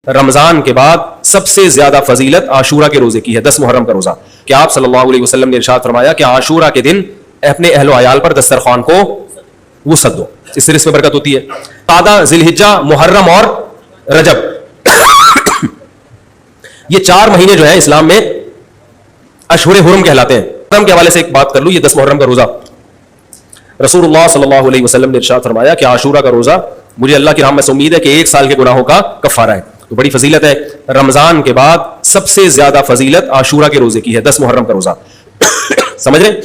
رمضان کے بعد سب سے زیادہ فضیلت عاشورہ کے روزے کی ہے، 10 محرم کا روزہ، کہ آپ صلی اللہ علیہ وسلم نے ارشاد فرمایا کہ عاشورہ کے دن اپنے اہل و عیال پر دسترخوان کو وسعت دو، اس سے رزق میں برکت ہوتی ہے۔ قعدہ، ذی الحجہ، محرم اور رجب، یہ 4 مہینے جو ہیں اسلام میں اشہر حرم کہلاتے ہیں۔ محرم کے حوالے سے ایک بات کر لوں، یہ 10 محرم کا روزہ، رسول اللہ صلی اللہ علیہ وسلم نے ارشاد فرمایا کہ عاشورہ کا روزہ مجھے اللہ کی رحمت سے امید ہے کہ 1 سال کے گناہوں کا کفارہ ہے، تو بڑی فضیلت ہے۔ رمضان کے بعد سب سے زیادہ فضیلت عاشورہ کے روزے کی ہے، 10 محرم کا روزہ۔ سمجھ رہے؟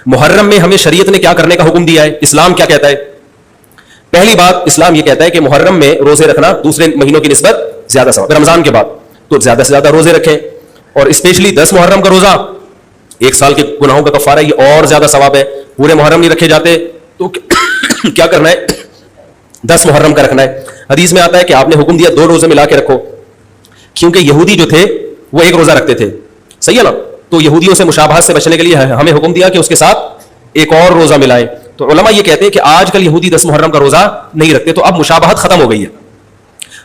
محرم میں ہمیں شریعت نے کیا کرنے کا حکم دیا ہے، اسلام کیا کہتا ہے؟ پہلی بات، اسلام یہ کہتا ہے کہ محرم میں روزے رکھنا دوسرے مہینوں کی نسبت زیادہ ثواب، رمضان کے بعد تو زیادہ سے زیادہ روزے رکھیں، اور اسپیشلی 10 محرم کا روزہ 1 سال کے گناہوں کا کفارہ، یہ اور زیادہ ثواب ہے۔ پورے محرم نہیں رکھے جاتے تو کیا کرنا ہے، 10 محرم کا رکھنا ہے۔ حدیث میں آتا ہے کہ آپ نے حکم دیا 2 روزے ملا کے رکھو، کیونکہ یہودی جو تھے وہ 1 روزہ رکھتے تھے، صحیح ہے نا؟ تو یہودیوں سے مشابہت سے بچنے کے لیے ہمیں حکم دیا کہ اس کے ساتھ ایک اور روزہ ملائیں۔ تو علماء یہ کہتے ہیں کہ آج کل یہودی 10 محرم کا روزہ نہیں رکھتے، تو اب مشابہت ختم ہو گئی ہے۔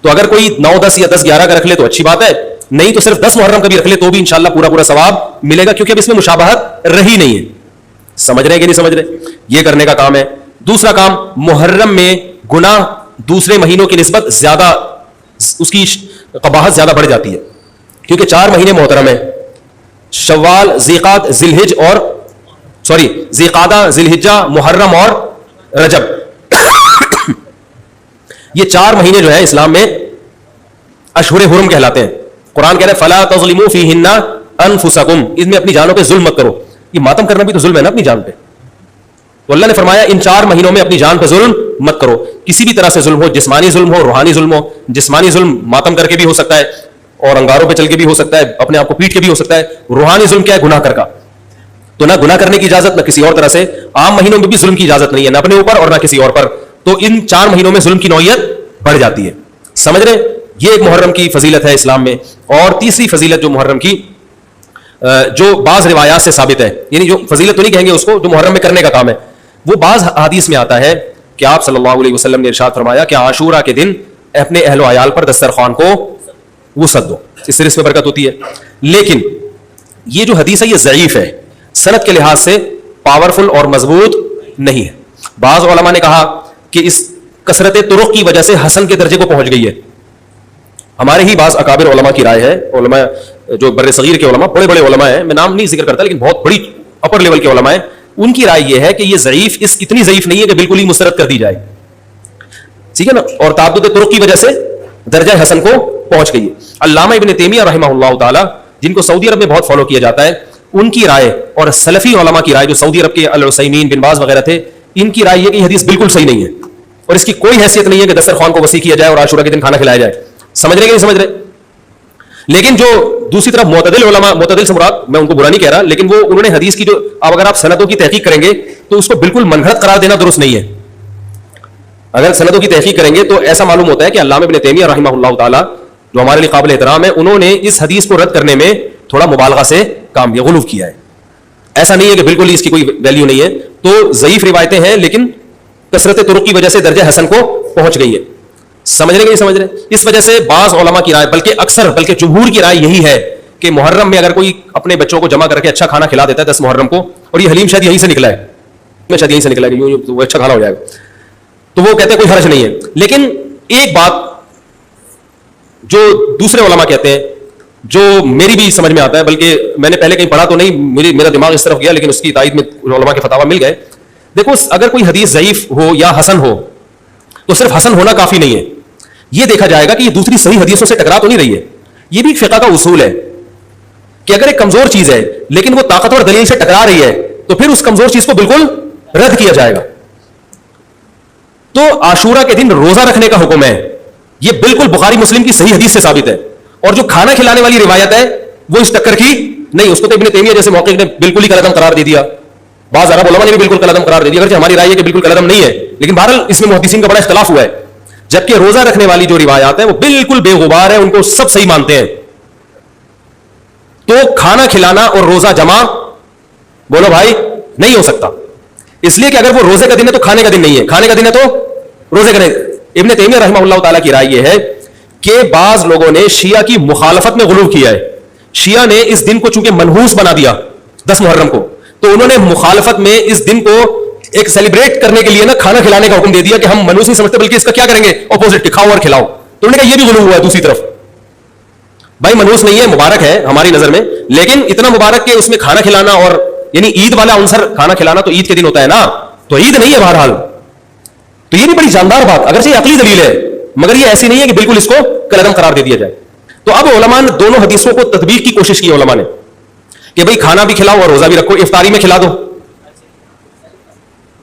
تو اگر کوئی 9، 10 یا 10، 11 کا رکھ لے تو اچھی بات ہے، نہیں تو صرف 10 محرم کا بھی رکھ لے تو بھی انشاءاللہ پورا ثواب ملے گا، کیونکہ اب اس میں مشابہت رہی نہیں ہے۔ سمجھ رہے ہیں کہ نہیں سمجھ رہے؟ یہ کرنے کا کام ہے۔ دوسرا کام، محرم میں گناہ دوسرے مہینوں کی نسبت زیادہ، اس کی قباحت زیادہ بڑھ جاتی ہے، کیونکہ 4 مہینے محترم ہیں، شوال، ذی قعدہ، ذی الحجہ، محرم اور رجب، یہ 4 مہینے جو ہیں اسلام میں اشہر حرم کہلاتے ہیں۔ قرآن کہہ رہا ہے فَلَا تَظْلِمُوا فِيهِنَّ أَنفُسَكُمْ، اس میں اپنی جانوں پہ ظلم مت کرو۔ یہ ماتم کرنا بھی تو ظلم ہے نا اپنی جان پہ، تو اللہ نے فرمایا ان 4 مہینوں میں اپنی جان پہ ظلم مت کرو، کسی بھی طرح سے ظلم ہو، جسمانی ظلم ہو، روحانی ظلم ہو۔ جسمانی ظلم ماتم کر کے بھی ہو سکتا ہے، اور انگاروں پہ چل کے بھی ہو سکتا ہے، اپنے آپ کو پیٹ کے بھی ہو سکتا ہے۔ روحانی ظلم کیا ہے؟ گناہ کر کا، تو نہ گناہ کرنے کی اجازت، نہ کسی اور طرح سے۔ عام مہینوں میں بھی ظلم کی اجازت نہیں ہے، نہ اپنے اوپر اور نہ کسی اور پر، تو ان 4 مہینوں میں ظلم کی نوعیت بڑھ جاتی ہے۔ سمجھ رہے؟ یہ ایک محرم کی فضیلت ہے اسلام میں۔ اور تیسری فضیلت جو محرم کی، جو بعض روایات سے ثابت ہے، یعنی جو فضیلت تو نہیں کہیں گے اس کو، جو محرم میں کرنے کا کام ہے، وہ بعض حدیث میں آتا ہے کہ آپ صلی اللہ علیہ وسلم نے ارشاد فرمایا کہ عاشورہ کے دن اپنے اہل و عیال پر دسترخوان کو وسعت دو، اس سے رزق میں برکت ہوتی ہے۔ لیکن یہ جو حدیث ہے یہ ضعیف ہے، سند کے لحاظ سے پاورفل اور مضبوط نہیں ہے۔ بعض علماء نے کہا کہ اس کثرت طرق کی وجہ سے حسن کے درجے کو پہنچ گئی ہے۔ ہمارے ہی بعض اکابر علماء کی رائے ہے، علماء جو بر صغیر کے علماء، بڑے بڑے علماء ہیں، میں نام نہیں ذکر کرتا لیکن بہت بڑی اپر لیول کے علماء ہیں، ان کی رائے یہ ہے کہ یہ ضعیف، اتنی ضعیف نہیں ہے کہ بالکل ہی مسترد کر دی جائے، ٹھیک ہے نا؟ اور تعدد طرق کی وجہ سے درجہ حسن کو پہنچ گئی ہے۔ علامہ ابن تیمیہ رحمہ اللہ تعالی، جن کو سعودی عرب میں بہت فالو کیا جاتا ہے، ان کی رائے اور سلفی علماء کی رائے، جو سعودی عرب کے العثیمین، بن باز وغیرہ تھے، ان کی رائے یہ کہ یہ حدیث بالکل صحیح نہیں ہے، اور اس کی کوئی حیثیت نہیں ہے کہ دسترخوان کو وسیع کیا جائے اور عاشورہ کے دن کھانا کھلایا جائے۔ سمجھ رہے کہ نہیں سمجھ رہے؟ لیکن جو دوسری طرف معتدل علماء، معتدل سے مراد میں ان کو برا نہیں کہہ رہا، لیکن وہ انہوں نے حدیث کی جو، اب اگر آپ سندوں کی تحقیق کریں گے تو اس کو بالکل منگھڑت قرار دینا درست نہیں ہے۔ اگر سندوں کی تحقیق کریں گے تو ایسا معلوم ہوتا ہے کہ علامہ ابن تیمیہ رحمہ اللہ تعالی، جو ہمارے لیے قابل احترام ہے، انہوں نے اس حدیث کو رد کرنے میں تھوڑا مبالغہ سے کام کیا، غلو کیا ہے۔ ایسا نہیں ہے کہ بالکل اس کی کوئی ویلیو نہیں ہے، تو ضعیف روایتیں ہیں لیکن کثرت طرق کی وجہ سے درجہ حسن کو پہنچ گئی ہے۔ سمجھ رہے کہ نہیں سمجھ رہے؟ اس وجہ سے بعض علماء کی رائے، بلکہ جمہور کی رائے یہی ہے کہ محرم میں اگر کوئی اپنے بچوں کو جمع کر کے اچھا کھانا کھلا دیتا ہے 10 محرم کو، اور یہ حلیم شاید یہیں سے نکلا ہے، شاید یہیں سے نکلا ہے کہ وہ اچھا کھانا ہو جائے گا، تو وہ کہتے ہیں کوئی حرج نہیں ہے۔ لیکن ایک بات جو دوسرے علماء کہتے ہیں، جو میری بھی سمجھ میں آتا ہے، بلکہ میں نے پہلے کہیں پڑھا تو نہیں، میرا دماغ اس طرف گیا، لیکن اس کی تائید میں علماء کے فتاوی مل گئے۔ دیکھو، اگر کوئی حدیث ضعیف ہو یا حسن ہو تو صرف حسن ہونا کافی نہیں ہے، یہ دیکھا جائے گا کہ یہ دوسری صحیح حدیثوں سے ٹکرا تو نہیں رہی ہے۔ یہ بھی فقہ کا اصول ہے کہ اگر ایک کمزور چیز ہے لیکن وہ طاقتور دلیل سے ٹکرا رہی ہے تو پھر اس کمزور چیز کو بالکل رد کیا جائے گا۔ تو عاشورہ کے دن روزہ رکھنے کا حکم ہے، یہ بالکل بخاری مسلم کی صحیح حدیث سے ثابت ہے، اور جو کھانا کھلانے والی روایت ہے وہ اس ٹکر کی نہیں، اس کو تو ابن تیمیہ جیسے موقع نے بالکل ہی کلعدم قرار دے دیا، بعض عرب علماء نے بھی بالکل کلعدم قرار دے دیا، اگرچہ ہماری رائے ہے کہ بالکل کلعدم نہیں ہے، لیکن بہرحال اس میں محدثین کا بڑا اختلاف ہوا ہے۔ جبکہ روزہ رکھنے والی جو روایات ہیں وہ بالکل بے غبار ہے، ان کو سب صحیح مانتے ہیں۔ تو کھانا کھلانا اور روزہ جمع، بولو بھائی، نہیں ہو سکتا، اس لیے کہ اگر وہ روزے کا دن ہے تو کھانے کا دن نہیں ہے، کھانے کا دن ہے تو روزے کا دن۔ ابن تیمیہ رحمہ اللہ تعالیٰ کی رائے یہ ہے کہ بعض لوگوں نے شیعہ کی مخالفت میں غلو کیا ہے. شیعہ نے اس دن کو چونکہ منحوس بنا دیا 10 محرم کو, تو انہوں نے مخالفت میں اس دن کو ایک سیلیبریٹ کرنے کے لیے نا کھانا کھلانے کا حکم دے دیا کہ ہم منحوس نہیں سمجھتے بلکہ اس کا کیا کریں گے, اپوزٹ, کھاؤ اور کھلاؤ. تو انہوں نے کہا یہ بھی غلو ہوا ہے دوسری طرف. بھائی منحوس نہیں ہے, مبارک ہے ہماری نظر میں, لیکن اتنا مبارک کہ اس میں کھانا کھلانا اور یعنی عید والا عنصر کھانا کھلانا تو عید کے دن ہوتا ہے نا, تو عید نہیں ہے بہرحال. تو یہ بھی بڑی جاندار بات, اگرچہ یہ عقلی دلیل ہے مگر یہ ایسی نہیں ہے کہ بالکل اس کو کالعدم قرار دے دیا جائے. تو اب علماء نے دونوں حدیثوں کو تطبیق کی کوشش کی علماء نے کہ بھئی کھانا بھی کھلاؤ اور روزہ بھی رکھو, افطاری میں کھلا دو,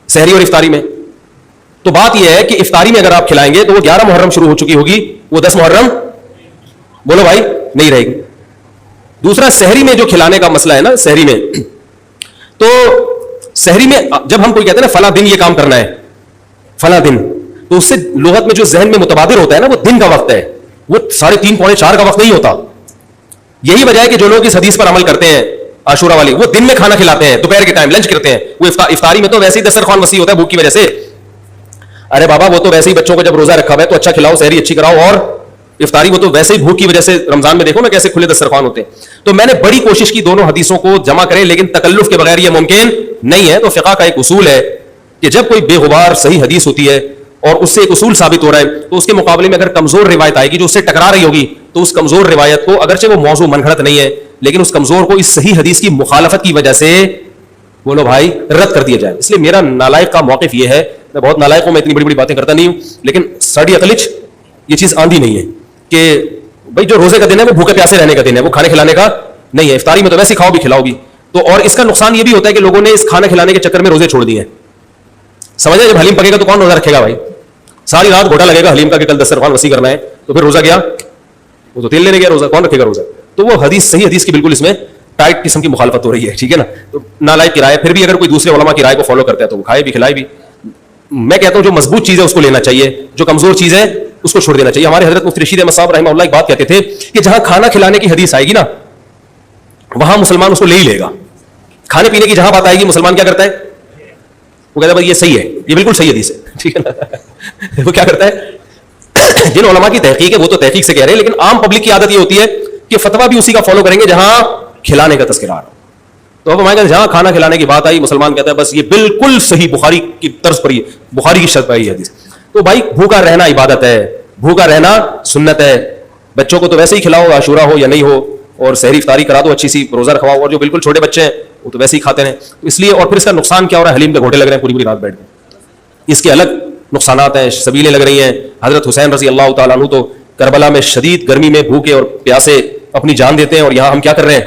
سحری اور افطاری میں. تو بات یہ ہے کہ افطاری میں اگر آپ کھلائیں گے تو وہ 11 محرم شروع ہو چکی ہوگی, وہ 10 محرم بولو بھائی نہیں رہے گی. دوسرا سحری میں جو کھلانے کا مسئلہ ہے نا, سحری میں, تو سحری میں جب ہم کوئی کہتے ہیں نا فلاں دن یہ کام کرنا ہے فلاں دن, تو اس سے لغت میں جو ذہن میں متبادر ہوتا ہے نا وہ دن کا وقت ہے, وہ 3:30 پونے 4 کا وقت نہیں ہوتا. یہی وجہ ہے کہ جو لوگ اس حدیث پر عمل کرتے ہیں عاشورہ والی, وہ دن میں کھانا کھلاتے ہیں, دوپہر کے ٹائم لنچ کرتے ہیں. وہ افطاری میں تو ویسے ہی دسترخوان وسیع ہوتا ہے بھوک کی وجہ سے. ارے بابا وہ تو ویسے ہی بچوں کو جب روزہ رکھا ہوا ہے تو اچھا کھلاؤ, سحری اچھی کراؤ, اور افطاری وہ تو ویسے ہی بھوک کی وجہ سے رمضان میں دیکھو نا کیسے کھلے دسترخوان ہوتے ہیں. تو میں نے بڑی کوشش کی دونوں حدیثوں کو جمع کریں, لیکن تکلف کے بغیر یہ ممکن نہیں ہے. تو فقہ کا ایک اصول ہے کہ جب کوئی بے غبار صحیح حدیث ہوتی ہے اور اس سے ایک اصول ثابت ہو رہا ہے, تو اس کے مقابلے میں اگر کمزور روایت آئے گی جو اس سے ٹکرا رہی ہوگی, تو اس کمزور روایت کو, اگرچہ وہ موضوع من گھڑت نہیں ہے, لیکن اس کمزور کو اس صحیح حدیث کی مخالفت کی وجہ سے بولو بھائی رد کر دیا جائے. اس لیے میرا نالائق کا موقف یہ ہے, میں بہت نالائق ہوں, میں اتنی بڑی بڑی باتیں کرتا نہیں ہوں, لیکن ساڑی عقلچ یہ چیز آندھی نہیں ہے کہ بھائی جو روزے کا دن ہے وہ بھوکے پیاسے رہنے کا دن ہے, وہ کھانے کھلانے کا نہیں ہے. افطاری میں تو ویسے کھاؤ بھی کھلاؤ بھی. تو اور اس کا نقصان یہ بھی ہوتا ہے کہ لوگوں نے اس کھانا کھلانے کے چکر میں روزے چھوڑ دیے ہیں. سمجھے, جب حلیم پکے گا تو کون روزہ رکھے گا بھائی, ساری رات گھوٹا لگے گا حلیم کا کہ کل دسترخوان وسیع کرنا ہے, تو پھر روزہ گیا, وہ تو تیل لینے گیا, روزہ کون رکھے گا روزہ. تو وہ حدیث صحیح حدیث کی بالکل اس میں ٹائٹ قسم کی مخالفت ہو رہی ہے, ٹھیک ہے نا. تو نالائق کی رائے, پھر بھی اگر کوئی دوسرے علماء کی رائے کو فالو کرتا ہے تو وہ کھائے بھی کھلائے بھی. میں کہتا ہوں جو مضبوط چیز ہے اس کو لینا چاہیے, جو کمزور چیز ہے اس کو چھوڑ دینا چاہیے. ہمارے حضرت مفتی رشید احمد صاحب رحمہ اللہ ایک بات کہتے تھے کہ جہاں کھانا کھلانے کی حدیث آئے گی نا وہاں مسلمان اس کو لے ہی لے گا. کھانے پینے کی جہاں بات آئے گی مسلمان کیا کرتا ہے, وہ کہتا ہے بھائی یہ صحیح ہے, یہ بالکل صحیح حدیث ہے, ٹھیک ہے نا. وہ کیا کرتا ہے, جن علماء کی تحقیق ہے وہ تو تحقیق سے کہہ رہے ہیں, لیکن عام پبلک کی عادت یہ ہوتی ہے کہ فتویٰ بھی اسی کا فالو کریں گے جہاں کھلانے کا تذکرہ آ رہا. تو اب ہمارے جہاں کھانا کھلانے کی بات آئی مسلمان کہتا ہے بس یہ بالکل صحیح بخاری کی طرز پر, بخاری کی شرط پر یہ حدیث. تو بھائی بھوکا رہنا عبادت ہے, بھوکا رہنا سنت ہے. بچوں کو تو ویسے ہی کھلاؤ, عاشورہ ہو یا نہیں ہو, اور سحری افطاری کرا دو اچھی سی, روزہ رکھواؤ, اور جو بالکل چھوٹے بچے ہیں وہ تو ویسے ہی کھاتے ہیں. اس لیے, اور پھر اس کا نقصان کیا ہو رہا ہے, حلیم کے گھوٹے لگ رہے ہیں پوری پوری رات بیٹھ کے, اس کے الگ نقصانات ہیں, سبیلیں لگ رہی ہیں. حضرت حسین رضی اللہ تعالیٰ عنہ تو کربلا میں شدید گرمی میں بھوکے اور پیاسے اپنی جان دیتے ہیں, اور یہاں ہم کیا کر رہے ہیں,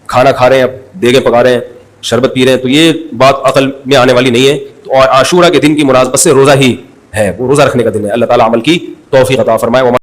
کھانا کھا رہے ہیں, دیگیں پکا رہے ہیں, شربت پی رہے ہیں. تو یہ بات عقل میں آنے والی نہیں ہے. اور عاشورہ کے دن کی مناسبت سے روزہ ہی ہے, وہ روزہ رکھنے کا دن ہے. اللہ تعالیٰ عمل کی توفیق عطا فرمائے.